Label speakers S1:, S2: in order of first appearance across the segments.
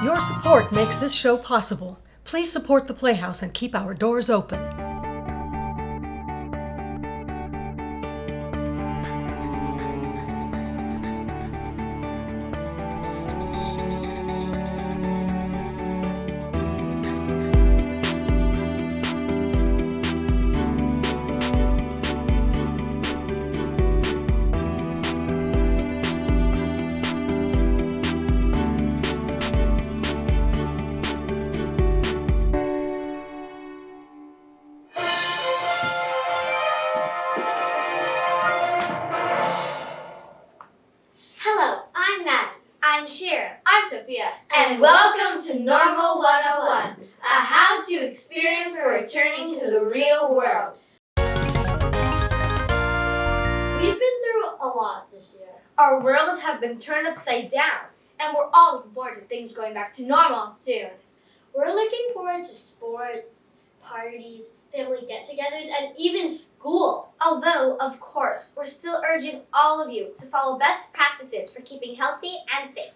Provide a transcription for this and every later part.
S1: Your support makes this show possible. Please support the Playhouse and keep our doors open.
S2: And welcome to Normal 101, a how-to experience for returning to the real world. We've been through a lot this year. Our worlds have been turned upside down, and we're all looking forward to things going back to normal soon. We're looking forward to sports, parties, family get-togethers, and even school. Although, of course, we're still urging all of you to follow best practices for keeping healthy and safe.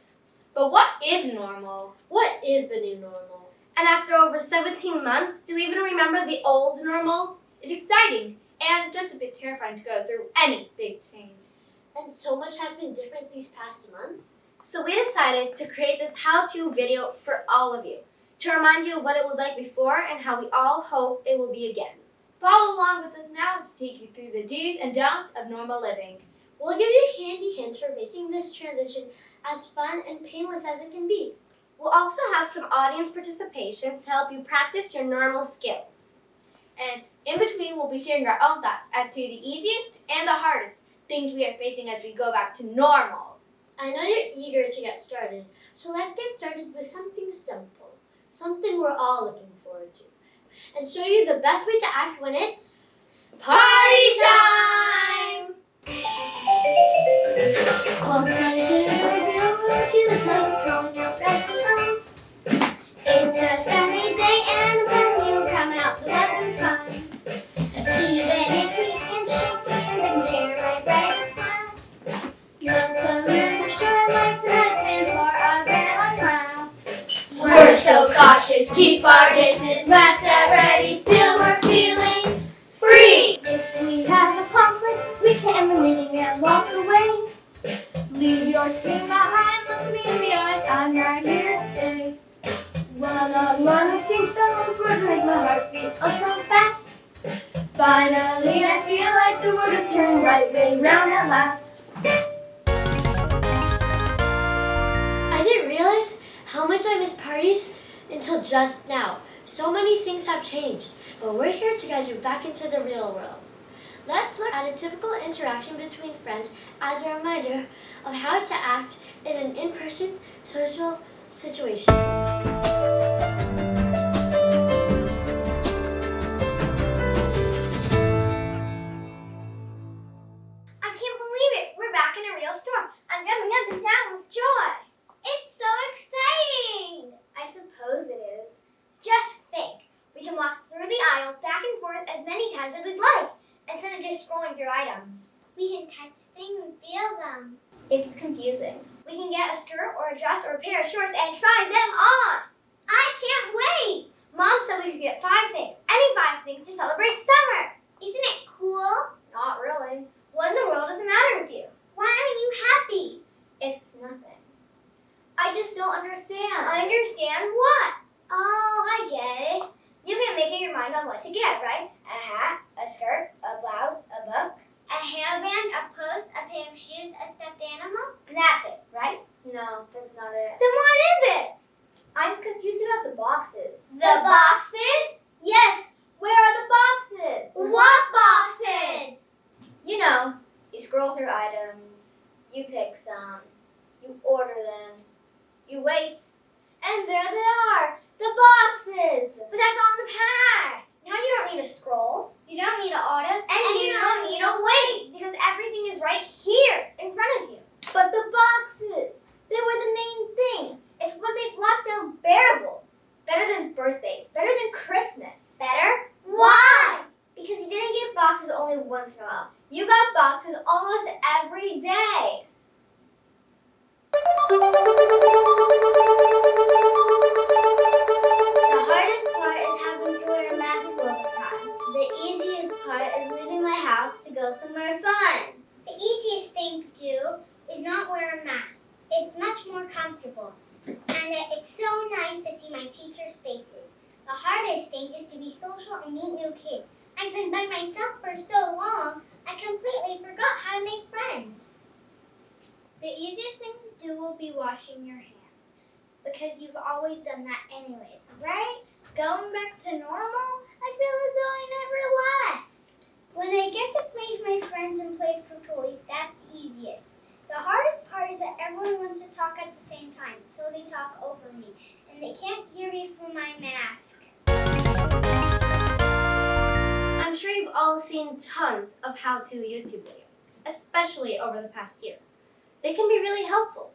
S2: But what is normal? What is the new normal? And after over 17 months, do we even remember the old normal? It's exciting and just a bit terrifying to go through any big change. And so much has been different these past months. So we decided to create this how-to video for all of you, to remind you of what it was like before and how we all hope it will be again. Follow along with us now to take you through the do's and don'ts of normal living. We'll give you handy hints for making this transition as fun and painless as it can be. We'll also have some audience participation to help you practice your normal skills. And in between, we'll be sharing our own thoughts as to the easiest and the hardest things we are facing as we go back to normal. I know you're eager to get started, so let's get started with something simple, something we're all looking forward to, and show you the best way to act when it's party time! Welcome to the real world, hear the sun calling out best to shine. It's a sunny day and when you come out the weather's fine. Even if we can shake hands and share my brightest smile. Look a little joy like there has been for a very long while. We're so cautious, keep our distance, masks at ready, still we're feeling free. If we have a conflict, we can end the meeting and walk away. Leave your scream behind, look me in the eyes, I'm right here to stay. One-on-one, I think those words make my heart beat oh so fast. Finally, I feel like the world is turning right way round at last. I didn't realize how much I miss parties until just now. So many things have changed, but we're here to guide you back into the real world. Let's look at a typical interaction between friends as a reminder of how to act in an in-person social situation. I can't believe it! We're back in a real store. I'm jumping up and down with joy. It's so exciting! I suppose it is. Just think, we can walk through the aisle back and forth as many times as we'd like, instead of just scrolling through items. We can touch things and feel them. It's confusing. We can get a skirt or a dress or a pair of shorts and try them on. I can't wait! Mom said we could get 5 things, any 5 things to celebrate summer. Isn't it cool? Not really. What in the world does the matter with you? Why aren't you happy? It's nothing. I just don't understand. Understand what? Oh, I get it. You can make up your mind on what to get, right? A hat, a skirt, a blouse, a book, a hairband, a purse, a pair of shoes, a stuffed animal. And that's it, right? No, that's not it. Then what is it? I'm confused about the boxes. The boxes? Yes. Where are the boxes? What boxes? You know, you scroll through items, you pick some, you order them, you wait, and there they are. The boxes! But that's all in the past. Now you don't need to scroll. You don't need to order. And you don't need to wait. Because everything is right here in front of you. But the boxes, they were the main thing. It's what made lockdown bearable. Better than birthdays. Better than Christmas. Better? Why? Because you didn't get boxes only once in a while. You got boxes almost every day. comfortable. And it's so nice to see my teachers' faces. The hardest thing is to be social and meet new kids. I've been by myself for so long, I completely forgot how to make friends. The easiest thing to do will be washing your hands, because you've always done that anyways, right? Going back to normal, I feel as though I never left. When I get to play with my friends and play with toys, that's the easiest. The hardest part is that everyone wants to talk at the same time, so they talk over me, and they can't hear me through my mask. I'm sure you've all seen tons of how-to YouTube videos, especially over the past year. They can be really helpful.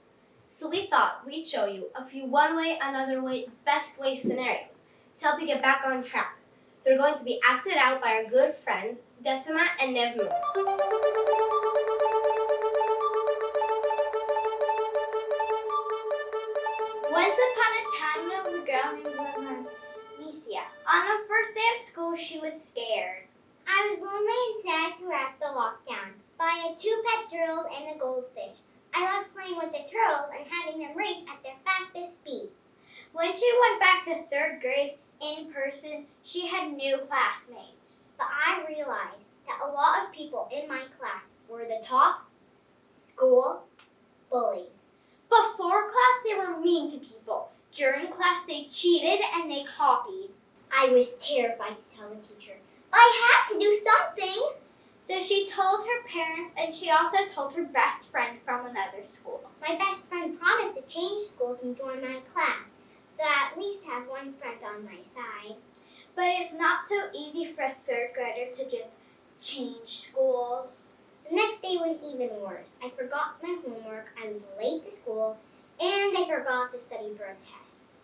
S2: So we thought we'd show you a few one-way, another-way, best-way scenarios to help you get back on track. They're going to be acted out by our good friends, Decima and Nevmu. Once upon a time, there was a girl named Alicia. On the first day of school, she was scared. I was lonely and sad throughout the lockdown, but I had 2 pet turtles and a goldfish. I loved playing with the turtles and having them race at their fastest speed. When she went back to 3rd grade in person, she had new classmates. But I realized that a lot of people in my class were the top school bullies. Before class, they were mean to people. During class, they cheated and they copied. I was terrified to tell the teacher, but I had to do something. So she told her parents, and she also told her best friend from another school. My best friend promised to change schools and join my class, so I at least have one friend on my side. But it's not so easy for a 3rd grader to just change schools. The next day was even worse. I forgot my homework, I was late to school, and I forgot to study for a test.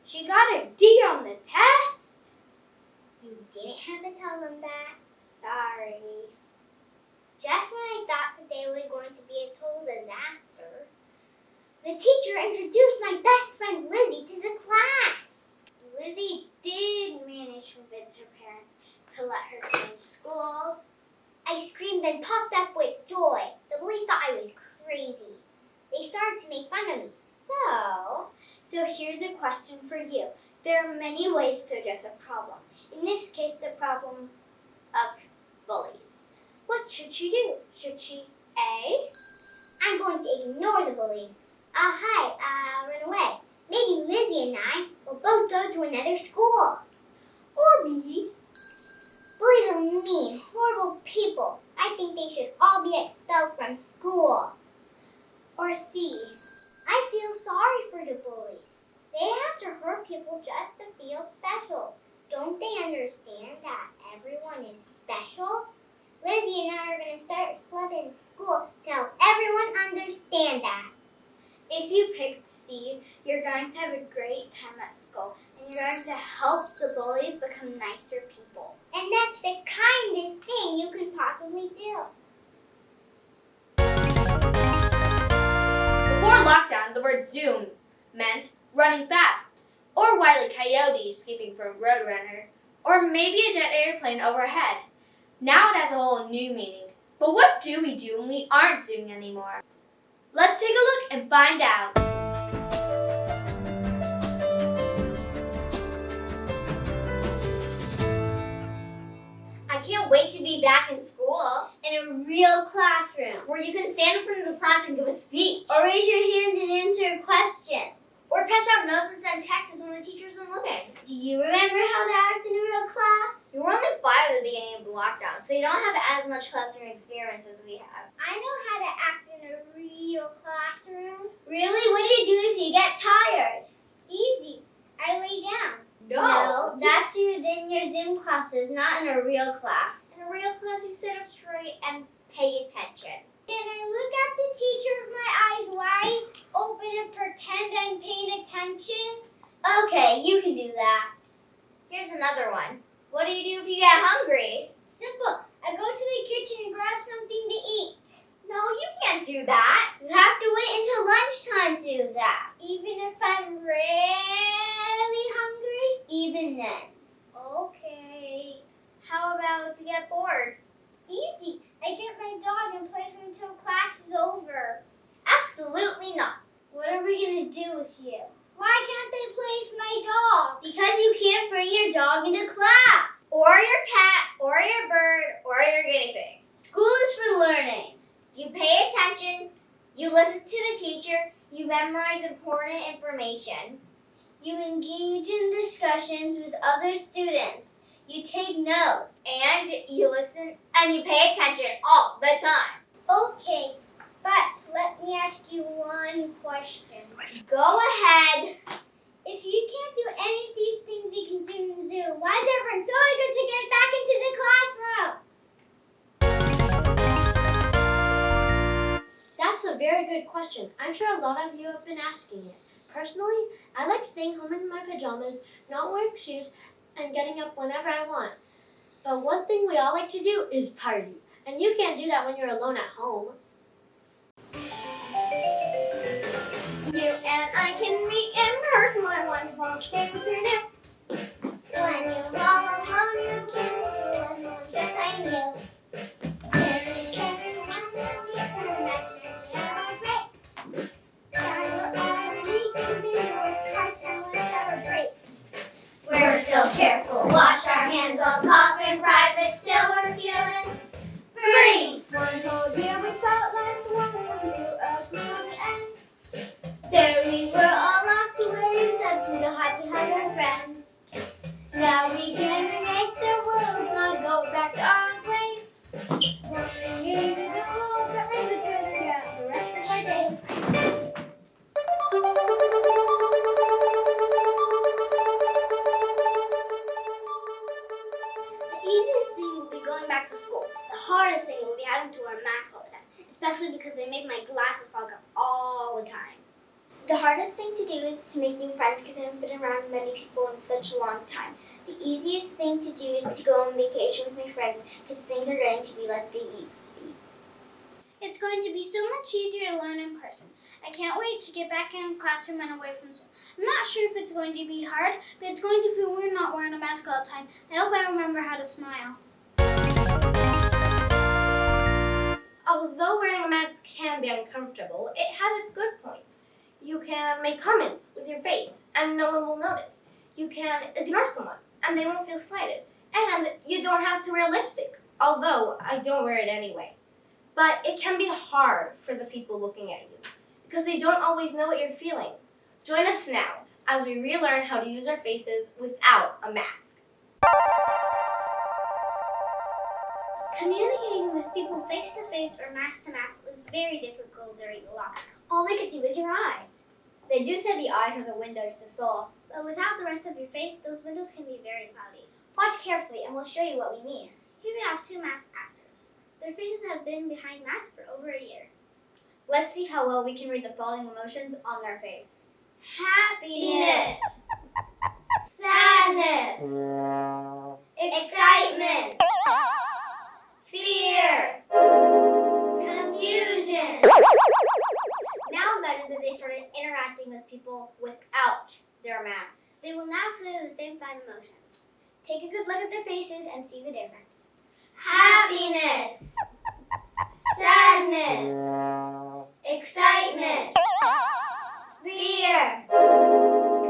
S2: She got a D on the test? You didn't have to tell them that. Sorry. Just when I thought the day was going to be a total disaster, the teacher introduced my best friend Lizzie to the class. Lizzie did manage to convince her parents to let her change schools. I screamed and popped up with joy. The bullies thought I was crazy. They started to make fun of me. So here's a question for you. There are many ways to address a problem. In this case, the problem of bullies. What should she do? Should she A, I'm going to ignore the bullies. I'll run away. Maybe Lizzie and I will both go to another school. Or B, bullies are mean, horrible people. I think they should all be expelled from school. Or C, I feel sorry for the bullies. They have to hurt people just to feel special. Don't they understand that everyone is special? Lizzie and I are going to start a club in school to help everyone understand that. If you picked C, you're going to have a great time at school, and you're going to help the bullies become nicer people. And that's the kindest thing you can possibly do.
S3: Before lockdown, the word Zoom meant running fast, or Wile E. Coyote escaping from Roadrunner, or maybe a jet airplane overhead. Now it has a whole new meaning. But what do we do when we aren't zooming anymore? Let's take a look and find out.
S2: I can't wait to be back in school. In a real classroom. Where you can stand in front of the class and give a speech. Or raise your hand and answer a question. Or pass out notes and send texts when the teacher isn't looking. Do you remember how to act in a real class? You were only 5 at the beginning of the lockdown, so you don't have as much classroom experience as we have. I know how to act in a real classroom. Really? What do you do if you get tired? Easy. I lay down. No, that's in your Zoom classes, not in a real class. In a real class, you sit up straight and pay attention. Can I look at the teacher with my eyes wide open and pretend I'm paying attention? Okay, you can do that. Here's another one. What do you do if you get hungry? Simple. I go to the kitchen and grab something to eat. No, you can't do that. You have to wait until lunchtime to do that. Even if I'm really hungry? Even then. Okay. How about if you get bored? Easy. I get my dog and play with him until class is over. Absolutely not. What are we do with you? Why can't they play with my dog? Because you can't bring your dog into class. Or your cat, or your bird, or your guinea pig. School is for learning. You pay attention, you listen to the teacher, you memorize important information, you engage in discussions with other students, you take notes, and you listen, and you pay attention all the time. Okay, but let me ask you one question. Go ahead. If you can't do any of these things you can do in Zoom, why is everyone so eager to get back into the classroom?
S4: That's a very good question. I'm sure a lot of you have been asking it. Personally, I like staying home in my pajamas, not wearing shoes, and getting up whenever I want. But one thing we all like to do is party. And you can't do that when you're alone at home.
S2: You and I can meet in person when wonderful things are new. When you're all alone, you can see someone just like you. There is everyone different, and we are great. Travel all week to be with hearts and we'll celebrate. We're still careful, wash our hands, while coughing private, still we're feeling free. One whole year without life, one come to a gloomy end. There we were all locked away, except for the heart behind our friend. Now we can remake the worlds, not go back to our ways. One year to go, but we would just share the rest of our days. The easiest thing will be going back to school. The hardest thing will be having to wear a mask all the time, especially because they make my glasses fog up all the time. The hardest thing to do is to make new friends because I haven't been around many people in such a long time. The easiest thing to do is to go on vacation with my friends because things are going to be like they used to be. It's going to be so much easier to learn in person. I can't wait to get back in the classroom and away from school. I'm not sure if it's going to be hard, but it's going to feel weird not wearing a mask all the time. I hope I remember how to smile.
S4: Although wearing a mask can be uncomfortable, it has its good points. You can make comments with your face and no one will notice. You can ignore someone and they won't feel slighted. And you don't have to wear lipstick, although I don't wear it anyway. But it can be hard for the people looking at you because they don't always know what you're feeling. Join us now as we relearn how to use our faces without a mask.
S2: Communicating with people face-to-face or mask-to-mask was very difficult during the lockdown. All they could see was your eyes. They do say the eyes are the windows to the soul, but without the rest of your face, those windows can be very cloudy. Watch carefully and we'll show you what we mean. Here we have two masked actors. Their faces have been behind masks for over a year. Let's see how well we can read the following emotions on their face. Happiness. Sadness. Excitement. Fear. Confusion. Now imagine that they started interacting with people without their masks. They will now say the same 5 emotions. Take a good look at their faces and see the difference. Happiness. Sadness. Excitement. Fear.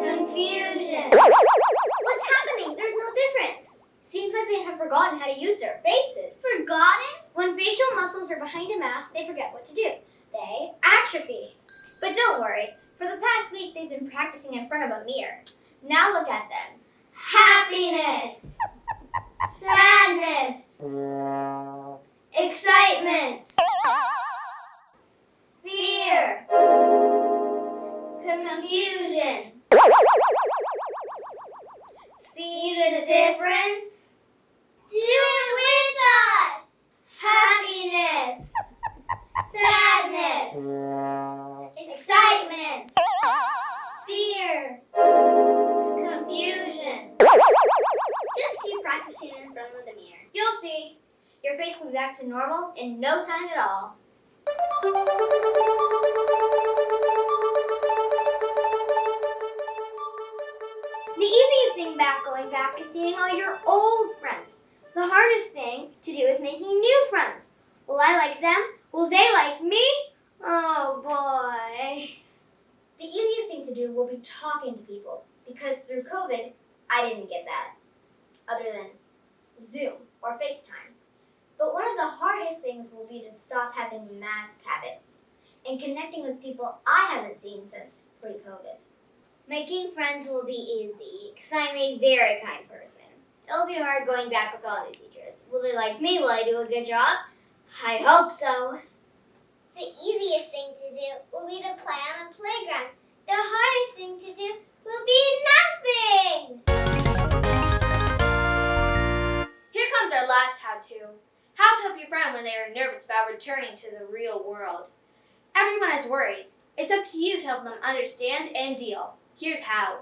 S2: Confusion. What's happening? There's no difference. Seems like they have forgotten how to use their faces. Forgotten? When facial muscles are behind a mask, they forget what to do. They atrophy. But don't worry. For the past week, they've been practicing in front of a mirror. Now look at them. Happiness. Sadness. Excitement. Fear. Confusion. See the difference? Do it with us! Happiness. Sadness. Excitement. Fear. Confusion. Just keep practicing in front of the mirror. You'll see. Your face will be back to normal in no time at all. The easiest thing about going back is seeing all your old friends. The hardest thing to do is making new friends. Will I like them? Will they like me? Oh boy. The easiest thing to do will be talking to people, because through COVID, I didn't get that, other than Zoom or FaceTime. But one of the hardest things will be to stop having mask habits and connecting with people I haven't seen since pre-COVID.
S5: Making friends will be easy, because I'm a very kind person. It'll be hard going back with all the teachers. Will they like me? Will I do a good job? I hope so.
S2: The easiest thing to do will be to play on the playground. The hardest thing to do will be nothing!
S3: Here comes our last how-to. How to help your friend when they are nervous about returning to the real world. Everyone has worries. It's up to you to help them understand and deal. Here's how.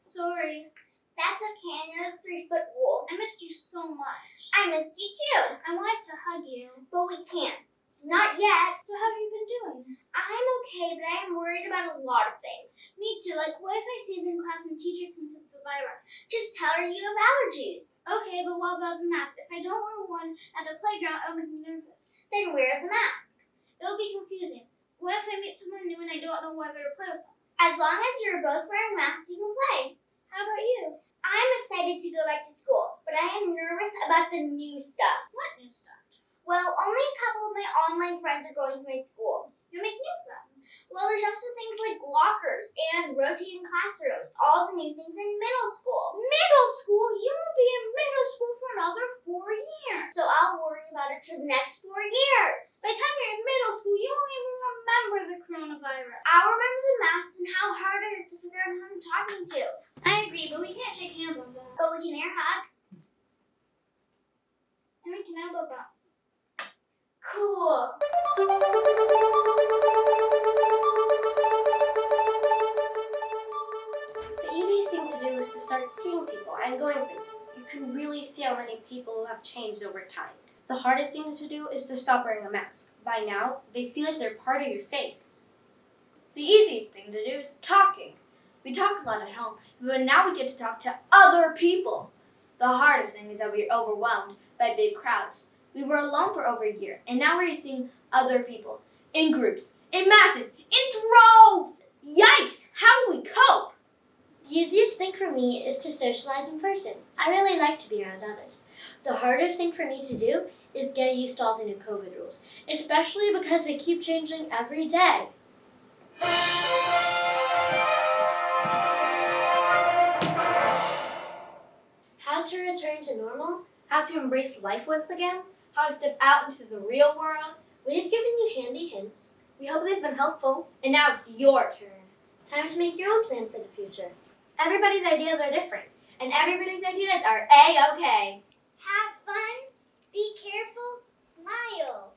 S2: Sorry. That's okay, I know the 3-foot rule.
S4: I missed you so much.
S2: I missed you too.
S4: I wanted to hug you.
S2: But we can't. Not yet.
S4: So how have you been doing?
S2: I'm okay, but I am worried about a lot of things.
S4: Me too. Like, what if I stays in class and teacher thinks it's the virus?
S2: Just tell her you have allergies.
S4: Okay, but what about the mask? If I don't wear one at the playground, it'll make me nervous.
S2: Then wear the mask.
S4: It'll be confusing. What if I meet someone new and I don't know whether to play with them?
S2: As long as you're both wearing masks, you can play.
S4: How about you?
S2: I'm excited to go back to school, but I am nervous about the new stuff.
S4: What new stuff?
S2: Well, only a couple of my online friends are going to my school.
S4: You make new friends.
S2: Well, there's also things like lockers and rotating classrooms, all the new things in middle school.
S4: Middle school? You won't be in middle school for another 4 years.
S2: So I'll worry about it for the next 4 years.
S4: By the time you're in middle school, you won't even remember the coronavirus.
S2: I'll remember the masks and how hard it is to figure out who I'm talking to.
S4: I agree, but we can't shake hands on that.
S2: But we can air hug.
S4: And we can elbow bump.
S2: Cool.
S4: The easiest thing to do is to start seeing people and going places. You can really see how many people have changed over time. The hardest thing to do is to stop wearing a mask. By now, they feel like they're part of your face.
S3: The easiest thing to do is talking. We talk a lot at home, but now we get to talk to other people. The hardest thing is that we are overwhelmed by big crowds. We were alone for over a year, and now we're seeing other people, in groups, in masses, in droves! Yikes! How do we cope?
S5: The easiest thing for me is to socialize in person. I really like to be around others. The hardest thing for me to do is get used to all the new COVID rules, especially because they keep changing every day. How to return to normal?
S4: How to embrace life once again?
S3: How to step out into the real world?
S5: We've given you handy hints.
S4: We hope they've been helpful.
S3: And now it's your turn.
S5: Time to make your own plan for the future.
S4: Everybody's ideas are different.
S3: And everybody's ideas are A-okay.
S2: Have fun. Be careful. Smile.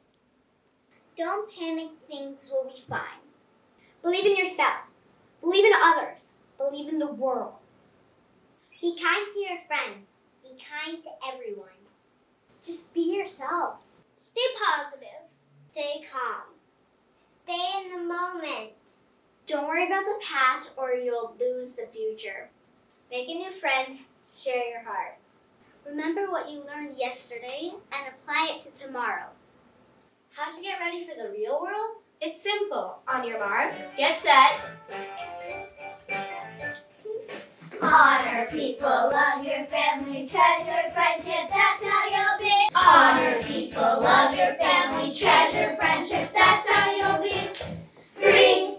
S2: Don't panic. Things will be fine. Believe in yourself. Believe in others. Believe in the world. Be kind to your friends. Be kind to everyone. Just be yourself.
S4: Stay positive.
S2: Stay calm. Stay in the moment. Don't worry about the past or you'll lose the future. Make a new friend. Share your heart. Remember what you learned yesterday and apply it to tomorrow.
S5: How to get ready for the real world?
S4: It's simple. On your mark.
S3: Get set.
S2: Honor people, love your family, treasure friendship, that's how you'll be. Honor people, love your family, treasure friendship, that's how you'll be. Free.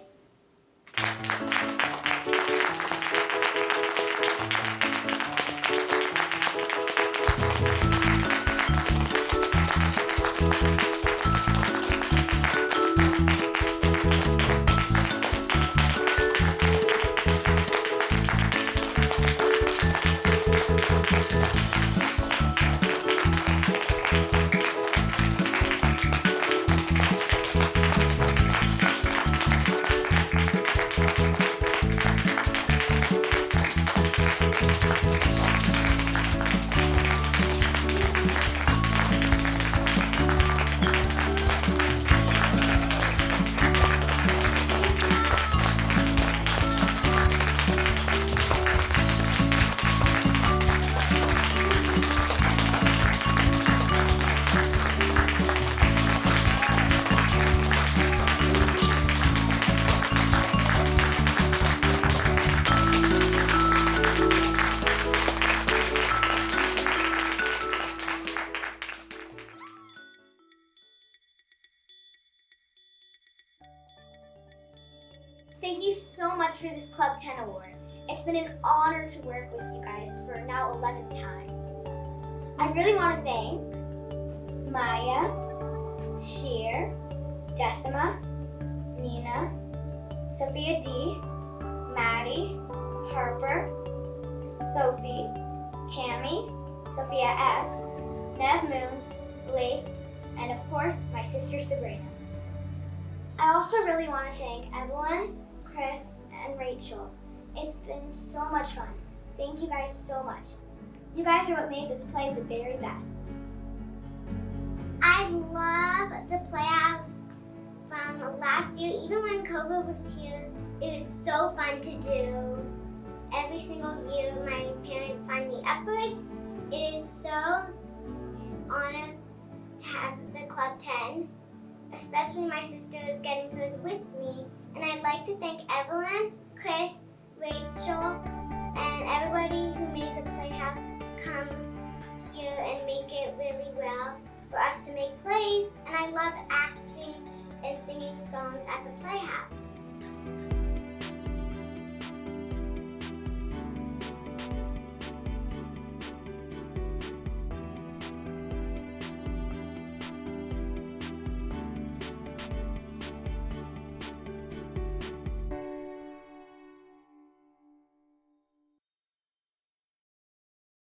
S2: Thank you so much for this Club 10 award. It's been an honor to work with you guys for now 11 times. I really want to thank Maya, Sheer, Decima, Nina, Sophia D, Maddie, Harper, Sophie, Cami, Sophia S, Nev Moon, Blake, and of course, my sister Sabrina. I also really want to thank Evelyn, Chris, and Rachel. It's been so much fun. Thank you guys so much. You guys are what made this play the very best. I love the Playhouse from last year. Even when COVID was here, it is so fun to do. Every single year, my parents signed me up for it. It is so honored to have the Club 10, especially my sister is getting hers with me. And I'd like to thank Evelyn, Chris, Rachel, and everybody who made the Playhouse come here and make it really well for us to make plays. And I love acting and singing songs at the Playhouse.